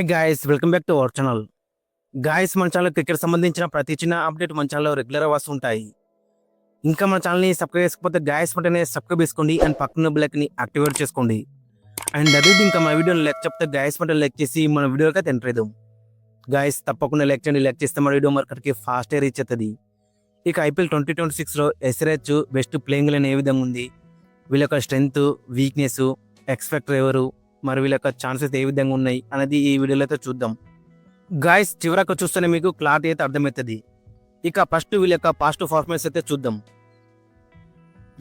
Hi guys, welcome back to our channel. Guys, మన channel cricket సంబంధించిన ప్రతి చిన్న అప్డేట్ మన ఛానల్లో రెగ్యులర్గా వస్తుంటాయి. ఇంకా మన ఛానల్ని సబ్స్క్రైబ్ చేసుకోకపోతే గాయ్స్ వెంటనే సబ్స్క్రైబ్ చేసుకోండి అండ్ పక్కన బెల్ ఐకాన్ని యాక్టివేట్ చేసుకోండి. అండ్ అదే ఇంకా మన వీడియోని లైక్ చెప్తే గాయ్స్ వెంటనే లైక్ చేసి మన వీడియోకి అయితే ఎంటర్ అవుదాం. గాయ్స్ తప్పకుండా లైక్ చేయండి. లైక్ చేస్తే మన వీడియో మార్కెట్కి ఫాస్ట్గా రీచ్ అవుతుంది. ఇక ఐపీఎల్ 2026లో ఎస్ఆర్హెచ్ బెస్ట్ ప్లేయింగ్ లైన్ ఏ విధంగా ఉంది, వీళ్ళ యొక్క స్ట్రెంగ్త్, వీక్నెస్, ఎక్స్పెక్టర్ ఎవరు, మరి వీళ్ళ యొక్క ఛాన్సెస్ ఏ విధంగా ఉన్నాయి అనేది ఈ వీడియోలో అయితే చూద్దాం. గాయ్స్ చివరకు చూస్తేనే మీకు క్లారిటీ అయితే అర్థమవుతుంది. ఇక ఫస్ట్ వీళ్ళ యొక్క పాజిటివ్ పర్ఫార్మెన్స్ అయితే చూద్దాం.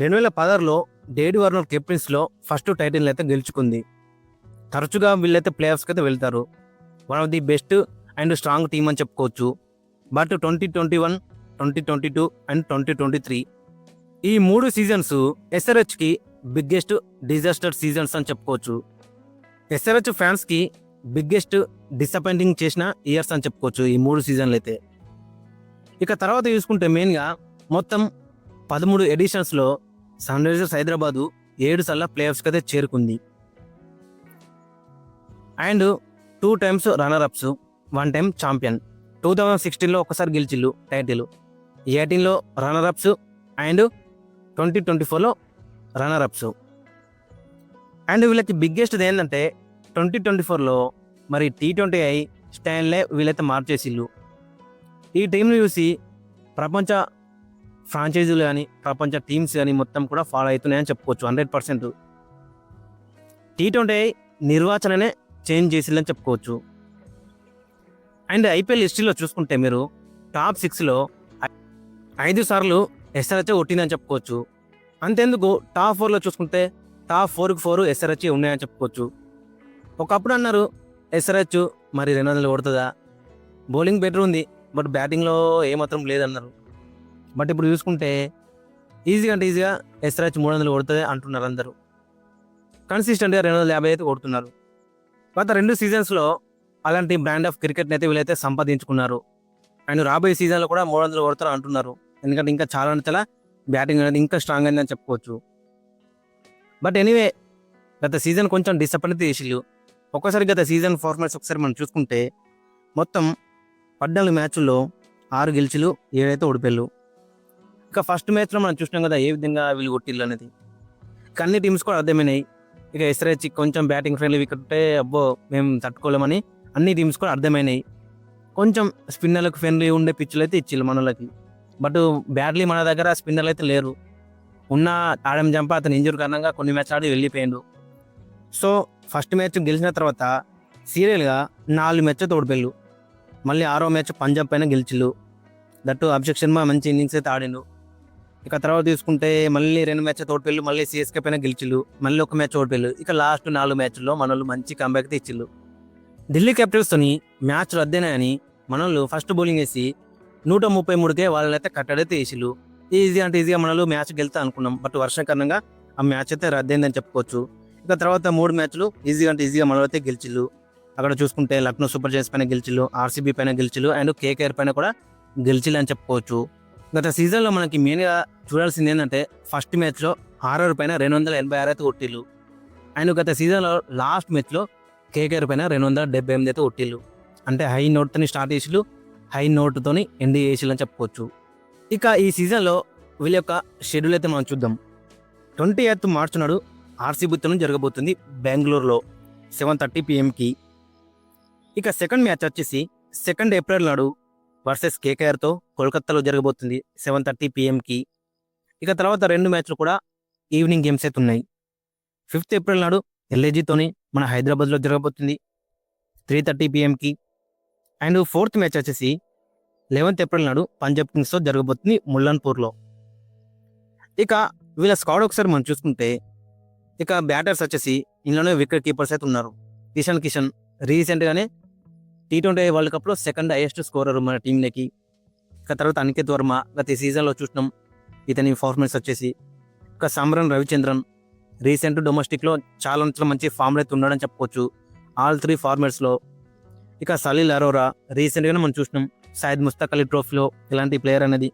2016లో డేవిడ్ వార్నర్ కెప్టెన్సీలో ఫస్ట్ టైటిల్ అయితే గెలుచుకుంది. తరచుగా వీళ్ళైతే ప్లే ఆఫ్స్కి అయితే వెళ్తారు. One of the best and strong team అని చెప్పుకోవచ్చు. బట్ 2021, 2022 అండ్ 2023 ఈ 3 సీజన్స్ ఎస్ఆర్హెచ్కి బిగ్గెస్ట్ డిజాస్టర్ సీజన్స్ అని చెప్పుకోవచ్చు. ఎస్ఆర్హెచ్ ఫ్యాన్స్కి బిగ్గెస్ట్ డిసప్పాయింటింగ్ చేసిన ఇయర్స్ అని చెప్పుకోవచ్చు ఈ 3 సీజన్లు అయితే. ఇక తర్వాత చూసుకుంటే మెయిన్గా మొత్తం 13 ఎడిషన్స్లో సన్ రైజర్స్ హైదరాబాదు 7 సార్లు ప్లే ఆఫ్స్కి అయితే చేరుకుంది. And 2 times runner ups, 1 time champion. 2016లో ఒకసారి గెలిచిల్లు టైటిల్, 18లో రన్నర్ అప్స్ అండ్ 2024లో రన్నర్ అప్స్. అండ్ వీళ్ళకి బిగ్గెస్ట్ ఏంటంటే 2024లో మరి T20I స్టైల్నే వీళ్ళైతే మార్చేసిల్లు. ఈ టీంను చూసి ప్రపంచ ఫ్రాంచైజీలు కానీ ప్రపంచ టీమ్స్ కానీ మొత్తం కూడా ఫాలో అవుతున్నాయని చెప్పుకోవచ్చు 100%. T20I నిర్వచననే చేంజ్ చేసిల్లని చెప్పుకోవచ్చు. అండ్ ఐపీఎల్ హిస్టరీలో చూసుకుంటే మీరు టాప్ 6లో 5 సార్లు ఎస్ఆర్హెచ్ కొట్టిందని చెప్పుకోవచ్చు. అంతెందుకు టాప్ 4లో చూసుకుంటే టాప్ 4కి 4 ఎస్ఆర్హెచ్ ఉన్నాయని చెప్పుకోవచ్చు. ఒకప్పుడు అన్నారు ఎస్ఆర్హెచ్ మరి 200 కొడుతుందా, బౌలింగ్ బెటర్ ఉంది బట్ బ్యాటింగ్లో ఏమాత్రం లేదన్నారు. బట్ ఇప్పుడు చూసుకుంటే ఈజీగా ఎస్ఆర్హెచ్ 300 కొడుతుంది అంటున్నారు అందరూ. కన్సిస్టెంట్గా 250 అయితే కొడుతున్నారు. గత 2 సీజన్స్లో అలాంటి బ్రాండ్ ఆఫ్ క్రికెట్ని అయితే వీళ్ళైతే సంపాదించుకున్నారు. అండ్ రాబోయే సీజన్లో కూడా 300 కొడతారు అంటున్నారు. ఎందుకంటే ఇంకా చాలా బ్యాటింగ్ అనేది ఇంకా స్ట్రాంగ్ అయిందని చెప్పుకోవచ్చు. బట్ ఎనీవే గత సీజన్ కొంచెం డిసప్పాయింట్ చేసిల్లు. ఒక్కసారి గత సీజన్ పర్ఫార్మెన్స్ ఒకసారి మనం చూసుకుంటే మొత్తం 14 మ్యాచ్ల్లో 6 గెలిచిలు, 7 అయితే ఓడిపోయారు. ఇక ఫస్ట్ మ్యాచ్లో మనం చూసినాం కదా ఏ విధంగా వీళ్ళు కొట్టిల్లు అనేది. ఇక అన్ని టీమ్స్ కూడా అర్థమైనాయి. ఇక ఎస్ఆర్హెచ్ కొంచెం బ్యాటింగ్ ఫ్రెండ్లీ వికెట్ ఉంటే అబ్బో మేము తట్టుకోలేమని అన్ని టీమ్స్ కూడా అర్థమైనాయి. కొంచెం స్పిన్నర్లకు ఫ్రెండ్లీ ఉండే పిచ్చులు అయితే ఇచ్చిల్లు మనోళ్ళకి. బట్ బ్యాడ్లీ మన దగ్గర స్పిన్నర్లు అయితే లేరు. ఉన్న ఆడమ్ జంపా అతను ఇంజూర్ కారణంగా కొన్ని మ్యాచ్ ఆడి వెళ్ళిపోయాడు. సో ఫస్ట్ మ్యాచ్ గెలిచిన తర్వాత సీరియల్గా 4 మ్యాచ్ ఓడిపోయారు. మళ్ళీ 6వ మ్యాచ్ పంజాబ్ పైన గెలిచిల్లు. దట్టు అభిషేక్ శర్మ మంచి ఇన్నింగ్స్ అయితే ఆడిండు. ఇక తర్వాత తీసుకుంటే మళ్ళీ 2 మ్యాచ్ ఓడిపోయారు. మళ్ళీ సిఎస్కే పైన గెలిచిల్లు. మళ్ళీ 1 మ్యాచ్ ఓడిపోయారు. ఇక లాస్ట్ 4 మ్యాచ్ల్లో మనోళ్ళు మంచి కంబ్యాక్ అయితే ఇచ్చిల్లు. ఢిల్లీ క్యాపిటల్స్తోని మ్యాచ్లు అద్దేనాయని మనోళ్ళు ఫస్ట్ బౌలింగ్ వేసి 133కే వాళ్ళనైతే కట్టడైతే వేసిల్లు. ఈజీగా మనోళ్ళు మ్యాచ్ గెలుతా అనుకున్నాం. బట్ వర్షం కారణంగా ఆ మ్యాచ్ అయితే రద్దయిందని చెప్పుకోవచ్చు. ఇక తర్వాత 3 మ్యాచ్లు ఈజీగా మనలో అయితే గెలిచిల్లు. అక్కడ చూసుకుంటే లక్నో సూపర్ జైంట్స్ పైన గెలిచిల్లు, ఆర్సీబీ పైన గెలిచిల్లు అండ్ కేకేఆర్ పైన కూడా గెలిచిల్లు అని చెప్పుకోవచ్చు. గత సీజన్లో మనకి మెయిన్గా చూడాల్సింది ఏంటంటే ఫస్ట్ మ్యాచ్లో ఆర్ఆర్ పైన 286 అయితే కొట్టిల్లు. అండ్ గత సీజన్లో లాస్ట్ మ్యాచ్లో కేకేఆర్ పైన 278 అయితే కొట్టిల్లు. అంటే హై నోట్తోని స్టార్ట్ చేసిల్లు, హై నోట్తోని ఎండ్ చేసిల్లు అని చెప్పుకోవచ్చు. ఇక ఈ సీజన్లో వీళ్ళ యొక్క షెడ్యూల్ అయితే మనం చూద్దాం. 28th మార్చి నాడు ఆర్సీబీతో జరగబోతుంది బెంగళూరులో 7:30 PM. ఇక సెకండ్ మ్యాచ్ వచ్చేసి 2nd ఏప్రిల్ నాడు వర్సెస్ కేకేఆర్తో కోల్కతాలో జరగబోతుంది 7:30 PM. ఇక తర్వాత 2 మ్యాచ్లు కూడా ఈవినింగ్ గేమ్స్ అయితే ఉన్నాయి. 5th ఏప్రిల్ నాడు ఎల్ఏజీతోని మన హైదరాబాద్లో జరగబోతుంది 3:30 PM. అండ్ 4th మ్యాచ్ వచ్చేసి 11th ఏప్రిల్ నాడు పంజాబ్ కింగ్స్తో జరగబోతుంది ముల్లన్పూర్లో. ఇక వీళ్ళ స్క్వాడ్ ఒకసారి మనం చూసుకుంటే ఇక బ్యాటర్స్ వచ్చేసి ఇందులోనే వికెట్ కీపర్స్ అయితే ఉన్నారు. కిషన్ రీసెంట్గానే T20I వరల్డ్ కప్లో 2nd హైయెస్ట్ స్కోరర్ మన టీంలోకి. ఇక తర్వాత అనికేత్ వర్మ గత సీజన్లో చూసినాం ఇతని పర్ఫార్మెన్స్ వచ్చేసి. ఇక సమ్రన్ రవిచంద్రన్ రీసెంట్ డొమెస్టిక్లో చాలా మంచి ఫామ్లో అయితే ఉన్నాడని చెప్పుకోవచ్చు ఆల్ 3 ఫార్మాట్స్లో. ఇక సలీల్ అరోరా రీసెంట్గానే మనం చూసినాం సయ్యద్ ముస్తక్ అలీ ట్రోఫీలో ఇలాంటి ప్లేయర్ అనేది.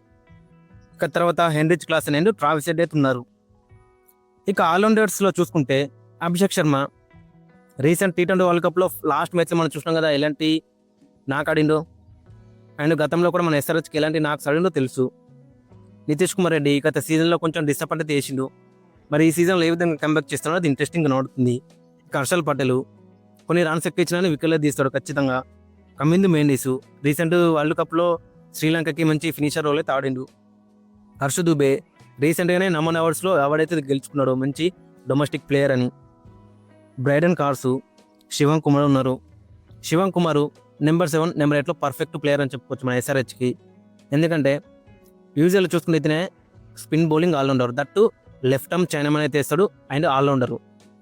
ఇక తర్వాత Heinrich Klaasen and Travis head అయితే ఉన్నారు. ఇక ఆల్రౌండర్స్లో చూసుకుంటే Abhishek Sharma recent T20 world కప్లో లాస్ట్ మ్యాచ్లో మనం చూసినాం కదా ఎలాంటి నాక్ ఆడిండో. అండ్ గతంలో కూడా మన SRHకి ఎలాంటి నాక్స్ ఆడిండో తెలుసు. నితీష్ కుమార్ రెడ్డి గత సీజన్లో కొంచెం డిసప్పాయింట్ అయితే చేసిండు. మరి ఈ సీజన్లో ఏ విధంగా కంబ్యాక్ చేస్తాడో అది ఇంట్రెస్టింగ్గా నడుతుంది. ఇక హర్షల్ పటేల్ కొన్ని రన్స్ ఎక్కువ ఇచ్చినా వికెట్లే తీస్తాడు ఖచ్చితంగా. కమిందు మెండిస్ రీసెంట్ వరల్డ్ కప్లో శ్రీలంకకి మంచి ఫినిషర్ రోల్ అయితే ఆడిండు. హర్ష దుబే రీసెంట్గానే నమన్ అవార్డ్స్లో అవార్డు అయితే గెలుచుకున్నాడు, మంచి డొమెస్టిక్ ప్లేయర్ అని. బ్రైడన్ కార్సు, శివం కుమార్ ఉన్నారు. శివం కుమార్ నెంబర్ 7 నెంబర్ 8లో పర్ఫెక్ట్ ప్లేయర్ అని చెప్పుకోవచ్చు మన SRHకి. ఎందుకంటే యూజువల్గా చూసుకుంటేనే spin bowling all rounder, that left arm chinaman అయితే వేస్తాడు అండ్ ఆల్రౌండరు,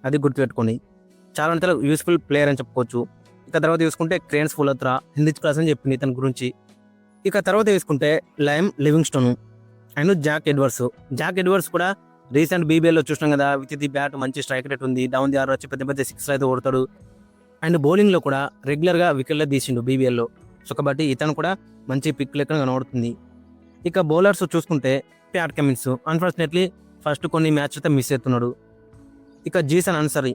అది గుర్తుపెట్టుకోండి. చాలా అంటే యూస్ఫుల్ ప్లేయర్ అని చెప్పుకోవచ్చు. ఇక తర్వాత చూసుకుంటే క్రేన్స్ ఫులత్రా, హిందీ క్లాస్ అని చెప్పింది ఇతని గురించి. ఇక తర్వాత చూసుకుంటే lime Livingstone and Jack Edwards కూడా రీసెంట్ BBLలో చూసినాం కదా, విత్ ది బ్యాట్ మంచి స్ట్రైక్ రేట్ ఉంది, డౌన్ ది ఆర్ వచ్చి పెద్ద పెద్ద 6 అయితే కొడతాడు. అండ్ బౌలింగ్లో కూడా రెగ్యులర్గా వికెట్లే తీసిండు BBLలో. సో కాబట్టి ఇతను కూడా మంచి పిక్ లెక్క కనబడుతుంది. ఇక బౌలర్స్ చూసుకుంటే ప్యాట్ కమిన్స్ అన్ఫార్చునేట్లీ ఫస్ట్ కొన్ని మ్యాచ్ అయితే మిస్ అవుతున్నాడు. ఇక జీసన్ అన్సరీ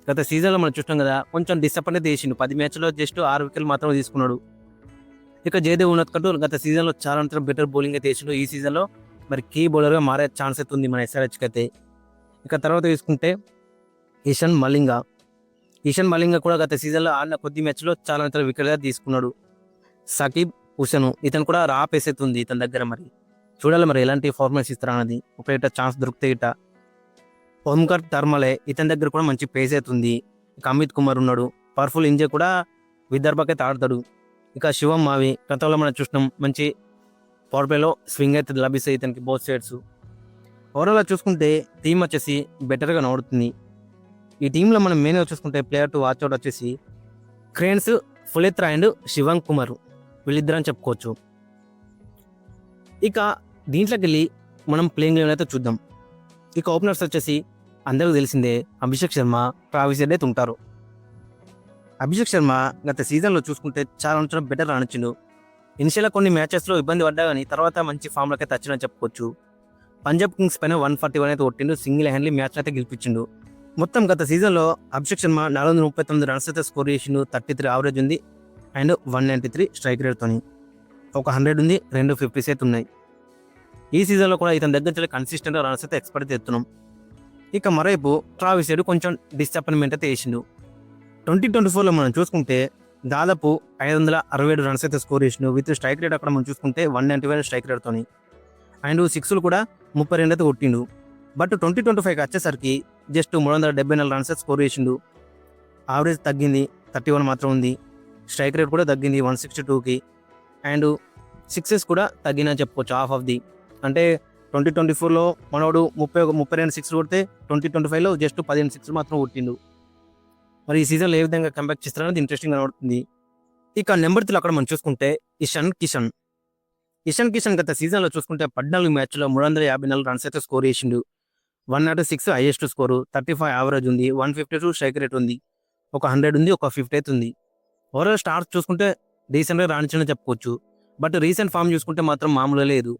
గత సీజన్లో మనం చూసినాం కదా, కొంచెం డిసప్పాయింట్ అయితే చేసిండు. 10 మ్యాచ్లో జస్ట్ 6 వికెట్లు మాత్రమే తీసుకున్నాడు. ఇక జయదేవ్ ఉన్నత్కట్టు గత సీజన్లో చాలా బెటర్ బౌలింగ్ అయితే వేసిండు. ఈ సీజన్లో మరి కీ బౌలర్గా మారే ఛాన్స్ అయితే ఉంది మన SRHకి అయితే. ఇక తర్వాత తీసుకుంటే ఇషాన్ మలింగా కూడా గత సీజన్లో ఆడిన కొద్ది మ్యాచ్లో చాలా వికెట్గా తీసుకున్నాడు. సకీబ్ హుసేన్ ఇతను కూడా రా పేస్ అయితే ఉంది ఇతని దగ్గర. మరి చూడాలి మరి ఎలాంటి పర్ఫార్మెన్స్ ఇస్తారా అనేది, ఒకట ఛాన్స్ దొరికితే ఇట. ఓంకర్ తర్మలే ఇతని దగ్గర కూడా మంచి పేస్ అవుతుంది. ఇక అమిత్ కుమార్ ఉన్నాడు, పవర్ఫుల్ ఇంజే కూడా విదర్భకి అయితే ఆడతాడు. ఇక శివం మావి గతంలో మనం చూసినాం, మంచి పవర్ ప్లేలో స్వింగ్ అయితే లభిస్తాయి ఇతనికి బోత్ సైడ్స్. ఓవరాల్గా చూసుకుంటే టీం వచ్చేసి బెటర్గా నడుతుంది. ఈ టీంలో మనం మెయిన్గా చూసుకుంటే ప్లేయర్ టు వాచ్ అవుట్ వచ్చేసి క్రేన్స్ ఫులెత్రా అండ్ శివం కుమార్, వీళ్ళిద్దరు అని చెప్పుకోవచ్చు. ఇక దీంట్లోకి వెళ్ళి మనం ప్లేయింగ్ లెవెన్ అయితే చూద్దాం. ఇక ఓపెనర్స్ వచ్చేసి అందరికీ తెలిసిందే అభిషేక్ శర్మ, ట్రావిస్ హెడ్ అయితే ఉంటారు. అభిషేక్ శర్మ గత సీజన్లో చూసుకుంటే చాలా బెటర్ రానిచ్చిండు. ఇనిషియల్గా కొన్ని మ్యాచెస్లో ఇబ్బంది పడ్డా కానీ తర్వాత మంచి ఫామ్లోకి అయితే వచ్చిందని చెప్పుకోవచ్చు. పంజాబ్ కింగ్స్ పైన 141 అయితే కొట్టిండు, సింగిల్ హ్యాండ్లీ మ్యాచ్ అయితే గెలిపించిండు. మొత్తం గత సీజన్లో అభిషేక్ శర్మ 439 రన్స్ అయితే స్కోర్ చేసిండు, 33 యావరేజ్ ఉంది అండ్ 193 స్ట్రైక్ రేట్తోని. ఒక 100 ఉంది, 2 50s అయితే ఉన్నాయి. ఈ సీజన్లో కూడా ఇతని దగ్గర కన్సిస్టెంట్గా రన్స్ అయితే ఎక్స్పెక్ట్ చేస్తున్నాం. ఇక మరోవైపు ట్రావిస్ హెడ్ కొంచెం డిసప్పాయింట్మెంట్ అయితే వేసిండు. 2024లో మనం చూసుకుంటే దాదాపు 567 రన్స్ అయితే స్కోర్ చేసిండు, విత్ స్ట్రైక్ రేట్ అక్కడ మనం చూసుకుంటే 191 స్ట్రైక్ రేట్తోని. అండ్ 6లు కూడా 32 అయితే కొట్టిండు. బట్ 2025కి వచ్చేసరికి జస్ట్ 374 రన్స్ అయితే స్కోర్ చేసిండు. యావరేజ్ తగ్గింది, 31 మాత్రం ఉంది. స్ట్రైక్ రేట్ కూడా తగ్గింది 162కి. అండ్ 6s కూడా తగ్గిందని చెప్పుకోవచ్చు, హాఫ్ ఆఫ్ ది. అంటే 2024లో మనోడు 32 6 కొడితే 2025లో జస్ట్ 15 6 మాత్రం కొట్టిండు. మరి ఈ సీజన్లో ఏ విధంగా కంబ్యాక్ చేస్తారనేది ఇంట్రెస్టింగ్ కనబడుతుంది. ఇక నెంబర్ 3 అక్కడ మనం చూసుకుంటే ఇషాన్ కిషన్ గత సీజన్లో చూసుకుంటే 14 మ్యాచ్లో 354 రన్స్ అయితే స్కోర్ చేసిండు. 106 హైయెస్ట్ స్కోరు, 35 యావరేజ్ ఉంది, 152 స్ట్రైక్ రేట్ ఉంది, ఒక 100 ఉంది, ఒక 50 అయితే ఉంది. ఓవరాల్ స్టార్స్ చూసుకుంటే రీసెంట్గా రాణించని చెప్పుకోవచ్చు. బట్ రీసెంట్ ఫామ్ చూసుకుంటే మాత్రం మామూలుగా లేదు.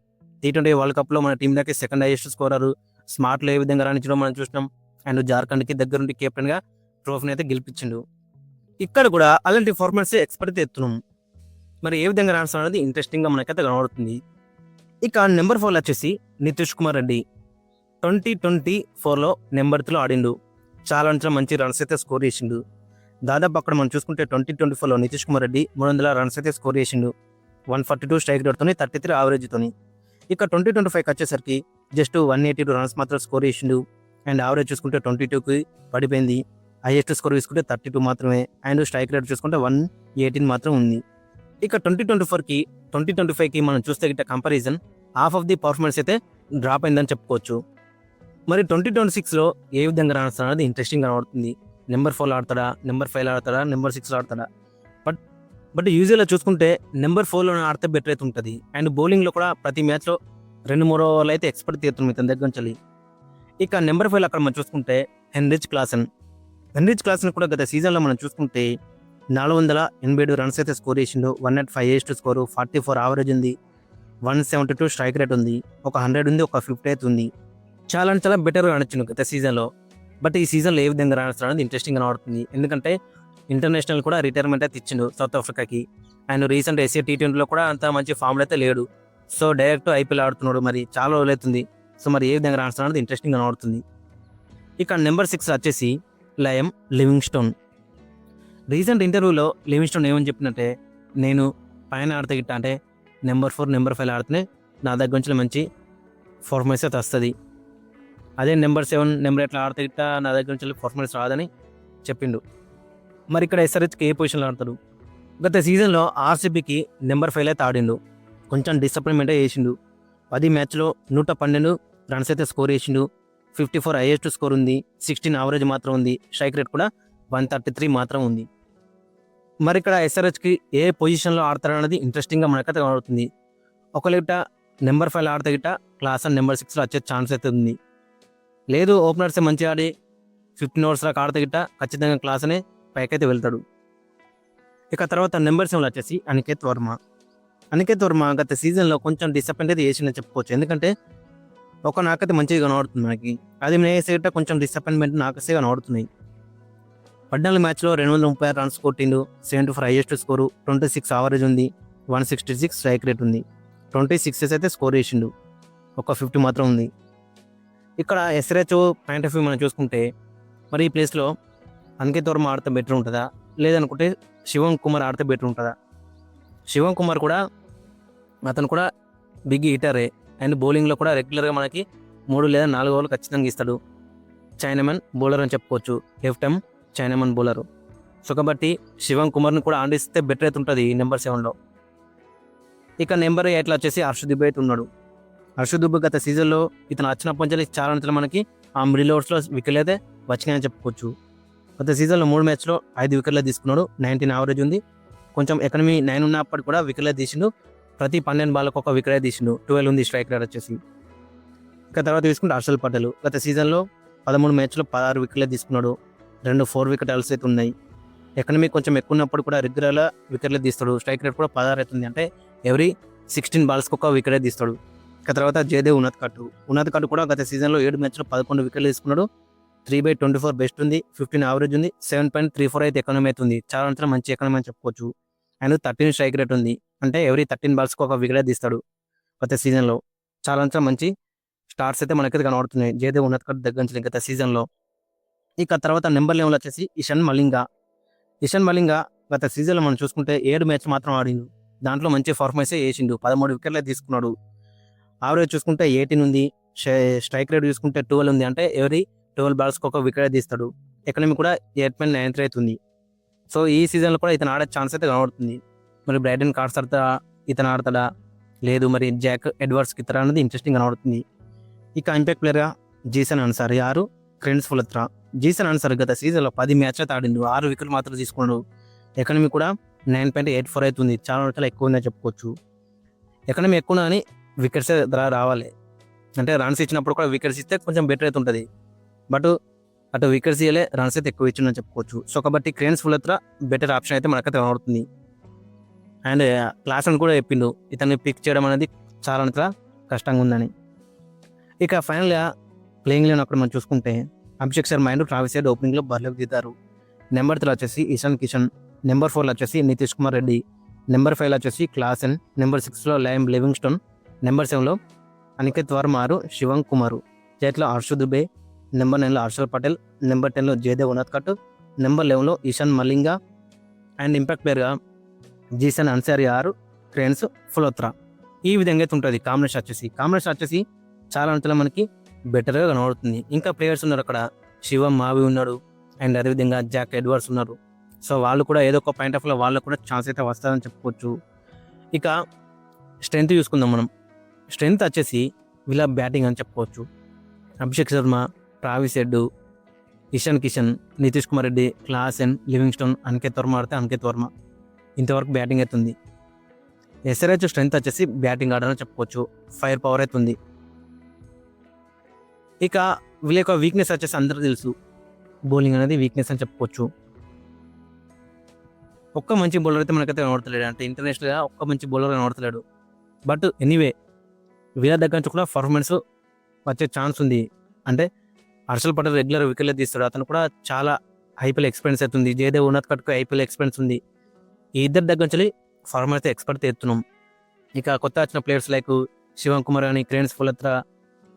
T20 వరల్డ్ కప్లో మన టీంలోకి సెకండ్ హైయెస్ట్ స్కోరరు, స్మార్ట్లో ఏ విధంగా రాణించడం మనం చూసినాం. అండ్ జార్ఖండ్కి దగ్గరుండి కెప్టెన్గా ట్రోఫీని అయితే గెలిపించిండు. ఇక్కడ కూడా అలాంటి పర్ఫార్మెన్స్ ఎక్స్పెక్ట్ ఎత్తున్నాం. మరి ఏ విధంగా రాణిస్తాం అనేది ఇంట్రెస్టింగ్గా మనకైతే కనబడుతుంది. ఇక నెంబర్ 4 వచ్చేసి నితీష్ కుమార్ రెడ్డి. 2024లో నెంబర్ 3లో ఆడిండు, చాలా మంచి రన్స్ అయితే స్కోర్ చేసిండు. దాదాపు అక్కడ మనం చూసుకుంటే 2024లో నితీష్ కుమార్ రెడ్డి 300 రన్స్ అయితే స్కోర్ చేసిండు, 142 స్ట్రైక్ రేట్తోని, 33 యావరేజ్తోని. ఇక 2025కి వచ్చేసరికి జస్ట్ 182 రన్స్ మాత్రం స్కోర్ చేసిండు. అండ్ యావరేజ్ చూసుకుంటే 22కి పడిపోయింది. హైయెస్ట్ స్కోర్ చూసుకుంటే 32 మాత్రమే. అండ్ స్ట్రైక్ రేట్ చూసుకుంటే 118 మాత్రం ఉంది. ఇక 2024కి 2025కి మనం చూస్తే గిట్ట comparison half of the performance అయితే డ్రాప్ అయిందని చెప్పుకోవచ్చు. మరి 2026లో ఏ విధంగా రాణిస్తాడు అనేది ఇంట్రెస్టింగ్ కనబడుతుంది. నెంబర్ 4 ఆడతాడా, నెంబర్ 5 ఆడతాడా, నెంబర్ 6 ఆడతాడా? బట్ యూజువల్గా చూసుకుంటే నెంబర్ 4లో ఆడితే బెటర్ అయితే ఉంటుంది. అండ్ బౌలింగ్లో కూడా ప్రతి మ్యాచ్లో 2-3 ఓవర్లు అయితే ఎక్స్పెక్ట్ చేస్తున్నాం ఇతని దగ్గర నుంచి. ఇక నెంబర్ 5 అక్కడ మనం చూసుకుంటే హెన్రిచ్ క్లాసన్ కూడా గత సీజన్లో మనం చూసుకుంటే 487 రన్స్ అయితే స్కోర్ చేసిండు, 105 హైయెస్ట్ స్కోరు, 44 యావరేజ్ ఉంది, 172 స్ట్రైక్ రేట్ ఉంది, ఒక 100 ఉంది, ఒక 50 అయితే ఉంది. చాలా బెటర్గా నడిచిండు గత సీజన్లో. బట్ ఈ సీజన్లో ఏ విధంగా రాణిస్తాడు అనేది ఇంట్రెస్టింగ్గా కనబడుతుంది. ఎందుకంటే ఇంటర్నేషనల్ కూడా రిటైర్మెంట్ అయితే ఇచ్చిండు సౌత్ ఆఫ్రికాకి. అండ్ రీసెంట్ ఏషియా టీ20లో కూడా అంత మంచి ఫామ్లో అయితే లేడు. సో డైరెక్ట్ ఐపీఎల్ ఆడుతున్నాడు. మరి చాలా రోజులవుతుంది. సో మరి ఏ విధంగా రాణిస్తాడు అనేది ఇంట్రెస్టింగ్గా కనబడుతుంది. ఇక నెంబర్ 6 వచ్చేసి లయం లివింగ్స్టోన్. రీసెంట్ ఇంటర్వ్యూలో లివింగ్స్టోన్ ఏమని చెప్పినట్టే, నేను పైన ఆడితే గిట్ట అంటే నెంబర్ 4 నెంబర్ 5 ఆడితేనే నా దగ్గర నుంచి మంచి పర్ఫార్మెన్స్ అయితే వస్తుంది. అదే నెంబర్ 7 నెంబర్ 8 ఆడితే గిట్ట నా దగ్గర నుంచి పర్ఫార్మెన్స్ రాదని చెప్పిండు. మరి ఇక్కడ ఎస్ఆర్హెచ్కి ఏ పొజిషన్లో ఆడతాడు? గత సీజన్లో ఆర్సీబీకి నెంబర్ 5 అయితే ఆడిండు. కొంచెం డిసప్పాయింట్మెంటే చేసిండు. 10 మ్యాచ్లో 112 రన్స్ అయితే స్కోర్ చేసిండు. 54 హైయెస్ట్ స్కోర్ ఉంది. 16 యావరేజ్ మాత్రం ఉంది. స్ట్రైక్ రేట్ కూడా 133 మాత్రం ఉంది. మరి ఇక్కడ ఎస్ఆర్హెచ్కి ఏ పొజిషన్లో ఆడతారనేది ఇంట్రెస్టింగ్గా మనకైతే కనబడుతుంది. ఒకవేళ గిట్ట నెంబర్ 5 ఆడితే గిట్ట క్లాస్ అండ్ నెంబర్ 6లో వచ్చే ఛాన్స్ అయితే ఉంది. లేదు ఓపెనర్సే మంచిగా ఆడి 15 ఓవర్స్ దాకా ఆడితే గిట్ట ఖచ్చితంగా క్లాస్ అనే పైకైతే వెళ్తాడు. ఇక తర్వాత నెంబర్ 7 వచ్చేసి అనికేత్ వర్మ. అనికేత్ వర్మ గత సీజన్లో కొంచెం డిసప్పాయింట్ అయితే చేసిందని చెప్పుకోవచ్చు. ఎందుకంటే ఒక నాకైతే మంచిగా కనబడుతుంది మనకి. అది నేసేట కొంచెం డిసప్పాయింట్మెంట్ నాకసే కనబడుతున్నాయి. 14 మ్యాచ్లో 236 రన్స్ కొట్టిండు. 74 హైయెస్ట్ స్కోరు. 26 యావరేజ్ ఉంది. 166 స్ట్రైక్ రేట్ ఉంది. 26 అయితే స్కోర్ చేసిండు. ఒక 50 మాత్రం ఉంది. ఇక్కడ ఎస్ఆర్హెచ్ పాయింట్ ఆఫ్ వ్యూ మనం చూసుకుంటే మరి ఈ ప్లేస్లో అనికేత్ వర్మ ఆడితే బెటర్ ఉంటుందా, లేదనుకుంటే శివం కుమార్ ఆడితే బెటర్ ఉంటుందా? శివం కుమార్ కూడా అతను కూడా బిగ్ హిటరే. అండ్ బౌలింగ్లో కూడా రెగ్యులర్గా మనకి 3 లేదా 4 ఓవర్లు ఖచ్చితంగా ఇస్తాడు. చైనామన్ బౌలర్ అని చెప్పుకోవచ్చు. Left time chinaman bowler. So కాబట్టి శివం కుమార్ని కూడా ఆడిస్తే బెటర్ అయితే ఉంటుంది నెంబర్ 7లో. ఇక నెంబర్ 8లో వచ్చేసి హర్షదీప్ దుబే అయితే ఉన్నాడు. హర్షదీప్ దుబే గత సీజన్లో ఇతను వచ్చినప్పటి నుంచి చాలా నుంచి మనకి ఆ మిడిల్ ఓవర్స్లో వికెట్లు అయితే వచ్చినాయని చెప్పుకోవచ్చు. గత సీజన్లో 3 మ్యాచ్లో 5 వికెట్లు తీసుకున్నాడు. 19 యావరేజ్ ఉంది. కొంచెం ఎకనమీ 9 ఉన్నప్పటికి కూడా వికెట్లు తీసిండు. ప్రతి 12 బాల్లకు ఒక వికెట్ తీసిండు. 12 ఉంది స్ట్రైక్ రేట్ వచ్చేసి. ఇక తర్వాత తీసుకుంటే హర్షల్ పటేల్ గత సీజన్లో 13 మ్యాచ్లో 16 వికెట్లు తీసుకున్నాడు. 2 4 వికెట్ హాల్స్ అయితే ఉన్నాయి. ఎకనమీ కొంచెం ఎక్కువ ఉన్నప్పుడు కూడా రెగ్యులర్గా వికెట్లు తీస్తాడు. స్ట్రైక్ రేట్ కూడా 16 అవుతుంది. అంటే ఎవ్రీ 16 బాల్స్కి ఒక వికెట్ తీస్తాడు. ఇక తర్వాత జయదేవ్ ఉన్నత్ కట్టు కూడా గత సీజన్లో 7 మ్యాచ్లో 11 వికెట్లు తీసుకున్నాడు. 3/24 బెస్ట్ ఉంది. 15 యావరేజ్ ఉంది. 7.34 అయితే ఎకనమీ అవుతుంది. చాలా అంటే మంచి ఎకనమీ అని చెప్పుకోవచ్చు. అండ్ 13 స్ట్రైక్ రేట్ ఉంది. అంటే ఎవ్రీ 13 బాల్స్కి ఒక వికెట్ తీస్తాడు. గత సీజన్లో చాలా అంటే మంచి స్టార్ట్స్ అయితే మనకైతే కనబడుతున్నాయి జయదేవ్ ఉన్నత్ దగ్గర నుంచి గత సీజన్లో. ఇక తర్వాత నెంబర్ 11 వచ్చేసి ఇషాన్ మలింగా గత సీజన్లో మనం చూసుకుంటే 7 మ్యాచ్ మాత్రం ఆడిండు. దాంట్లో మంచి పర్ఫార్మెన్సే చేసిండు. 13 వికెట్లే తీసుకున్నాడు. యావరేజ్ చూసుకుంటే 18 ఉంది. స్ట్రైక్ రేట్ చూసుకుంటే 12 ఉంది. అంటే ఎవ్రీ 12 బాల్స్కి ఒక వికెట్ తీస్తాడు. ఎకనమీ కూడా 8.93 అవుతుంది. సో ఈ సీజన్లో కూడా ఇతను ఆడే ఛాన్స్ అయితే కనబడుతుంది. మరి బ్రైడన్ కార్డ్స్ ఇతను ఆడతాడా, లేదు మరి జాక్ ఎడ్వర్డ్స్కి ఇతర అనేది ఇంట్రెస్టింగ్ కనబడుతుంది. ఇక ఇంపాక్ట్ ప్లేయర్గా జీసన్ అన్సారీ 6, క్రెన్స్ ఫులత్రా. జీసన్ అన్సారీ గత సీజన్లో 10 మ్యాచ్ అయితే ఆడిండు. 6 వికెట్లు మాత్రం తీసుకున్నాడు. ఎకనమీ కూడా 9.84 అవుతుంది. చాలా ఎక్కువ ఉందని చెప్పుకోవచ్చు. ఎకనమీ ఎక్కువ అని వికెట్స్ రావాలి. అంటే రన్స్ ఇచ్చినప్పుడు కూడా వికెట్స్ ఇస్తే కొంచెం బెటర్ అయితే ఉంటుంది. బట్ అటు వికెట్స్ ఇయ్యలే, రన్స్ అయితే ఎక్కువ ఇచ్చిందని చెప్పుకోవచ్చు. సో కాబట్టి క్రెన్స్ ఫులత్రా బెటర్ ఆప్షన్ అయితే మనకైతే కనబడుతుంది. అండ్ క్లాస్ అని కూడా చెప్పిండు ఇతన్ని పిక్ చేయడం అనేది చాలా కష్టంగా ఉందని. ఇక ఫైనల్గా ప్లేయింగ్ లెవెన్ అక్కడ మనం చూసుకుంటే Abhishek Sharma and Travis Head ఓపెనింగ్లో బరిలోకి దిద్దారు. నెంబర్ 3 వచ్చేసి ఇషాన్ కిషన్. నెంబర్ 4 వచ్చేసి నితీష్ కుమార్ రెడ్డి. నెంబర్ 5 వచ్చేసి క్లాసెన్. నెంబర్ 6లో లయం లివింగ్స్టోన్. నెంబర్ 7లో అనికేత్ వర్మ, శివం కుమార్. 8లో హర్షదీప్ దుబే. నెంబర్ 9లో హర్షల్ పటేల్. నెంబర్ 10లో జయదేవ్ ఉన్నత్. నెంబర్ 11లో ఇషాన్ మలింగా. అండ్ ఇంపాక్ట్ ప్లేయర్గా జీసన్ అన్సారీ 6, క్రెన్స్ ఫులత్రా. ఈ విధంగా అయితే ఉంటుంది కాంబినేషన్ వచ్చేసి చాలా అంతలో మనకి బెటర్గా కనబడుతుంది. ఇంకా ప్లేయర్స్ ఉన్నారు అక్కడ. శివం మావి ఉన్నాడు. అండ్ అదేవిధంగా జాక్ ఎడ్వర్డ్స్ ఉన్నారు. సో వాళ్ళు కూడా ఏదో ఒక పాయింట్ ఆఫ్ లో వాళ్ళకు కూడా ఛాన్స్ అయితే వస్తుందని చెప్పుకోవచ్చు. ఇక స్ట్రెంత్ చూసుకుందాం మనం. స్ట్రెంత్ వచ్చేసి వీళ్ళ బ్యాటింగ్ అని చెప్పుకోవచ్చు. Abhishek Sharma, Travis head, Ishan Kishan, Nitish Kumar Reddy, Klaasen, Livingstone, Aniket Varma ఆడితే అనికేత్ వర్మ. ఇంతవరకు బ్యాటింగ్ అవుతుంది. ఎస్ఆర్హెచ్ స్ట్రెంత్ వచ్చేసి బ్యాటింగ్ ఆర్డర్ అని చెప్పుకోవచ్చు. ఫైర్ పవర్ అవుతుంది. ఇక వీళ్ళ యొక్క వీక్నెస్ వచ్చేసి అందరూ తెలుసు. బౌలింగ్ అనేది వీక్నెస్ అని చెప్పుకోవచ్చు. ఒక్క మంచి బౌలర్ అయితే మనకైతే కనబడతలేడు. అంటే ఇంటర్నేషనల్గా ఒక్క మంచి బౌలర్ కనబడతలేడు. బట్ ఎనీవే వీళ్ళ దగ్గర నుంచి కూడా పర్ఫార్మెన్స్ వచ్చే ఛాన్స్ ఉంది. అంటే హర్షల్ పటేల్ రెగ్యులర్ వికెట్లు తీస్తాడు, అతను కూడా చాలా ఐపీఎల్ ఎక్స్పీరియన్స్ అవుతుంది. జయదేవ్ ఉన్నత్ కట్కు ఐపీఎల్ ఎక్స్పీరియన్స్ ఉంది. ఈ ఇద్దరి దగ్గర నుంచి ఫార్మ్ అయితే ఎక్స్పర్ట్ ఎత్తున్నాం. ఇక కొత్త వచ్చిన ప్లేయర్స్ లైక్ శివం కుమార్ అని, క్రేన్స్ ఫులత్రా,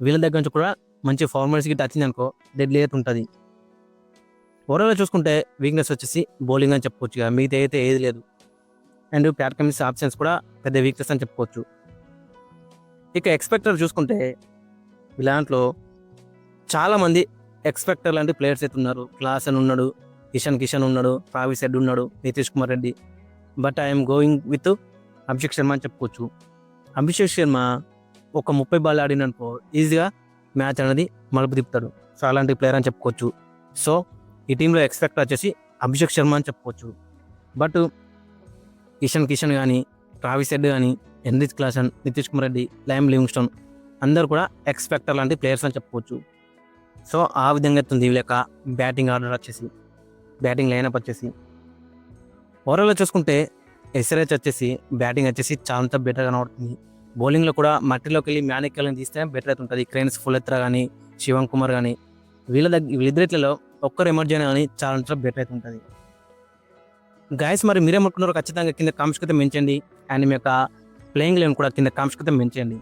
వీళ్ళ దగ్గర నుంచి కూడా మంచి ఫార్మర్స్కి వచ్చింది అనుకో డెడ్లీ అయితే ఉంటుంది. ఓవరాల్గా చూసుకుంటే వీక్నెస్ వచ్చేసి బౌలింగ్ అని చెప్పుకోవచ్చు, ఇక మిగతా అయితే ఏది లేదు. అండ్ ప్యాట్ కమిన్స్ ఆప్షన్స్ కూడా పెద్ద వీక్నెస్ అని చెప్పుకోవచ్చు. ఇక ఎక్స్పెక్టర్ చూసుకుంటే ఇలాంట్లో చాలామంది ఎక్స్పెక్టర్ లాంటి ప్లేయర్స్ అయితే ఉన్నారు. క్లాస్ అని ఉన్నాడు, ఇషాన్ కిషన్ ఉన్నాడు, ట్రావిస్ హెడ్ ఉన్నాడు, Nitish Kumar Reddy. But I'm going with Abhishek Sharma అని చెప్పుకోవచ్చు. అభిషేక్ శర్మ ఒక 30 బాల్ ఆడిననుకో ఈజీగా మ్యాచ్ అనేది మలుపు తిప్పుతాడు. సో అలాంటి ప్లేయర్ అని చెప్పుకోవచ్చు. సో ఈ టీంలో ఎక్స్పెక్ట్ వచ్చేసి అభిషేక్ శర్మ అని చెప్పుకోవచ్చు. బట్ ఇషాన్ కిషన్ కానీ, ట్రావిస్ హెడ్ కానీ, Heinrich Klaasen, Nitish Kumar Reddy, lime Livingstone అందరూ కూడా ఎక్స్పెక్టర్ లాంటి ప్లేయర్స్ అని చెప్పుకోవచ్చు. సో ఆ విధంగా అవుతుంది వీళ్ళ యొక్క బ్యాటింగ్ ఆర్డర్ వచ్చేసి, బ్యాటింగ్ లైనప్ వచ్చేసి. ఓవరాల్గా చూసుకుంటే ఎస్ఆర్హెచ్ వచ్చేసి బ్యాటింగ్ వచ్చేసి చాలా బెటర్ కనబడుతుంది. బౌలింగ్లో కూడా మట్టిలోకి వెళ్ళి మ్యానికల్ని తీస్తే బెటర్ అవుతుంటుంది. క్రేన్స్ ఫులత్రా కానీ, శివం కుమార్ కానీ, వీళ్ళిద్దరిలో ఒక్కరు ఎమర్జీ కానీ చాలా బెటర్ అవుతుంటుంది. గాయస్ మరి మీరేమనుకున్నారో ఖచ్చితంగా కింద కామెంట్స్ అయితే మెంచండి. అండ్ మీ యొక్క ప్లేయింగ్ లెవెన్ కూడా కింద కామెంట్స్ అయితే మెంచండి.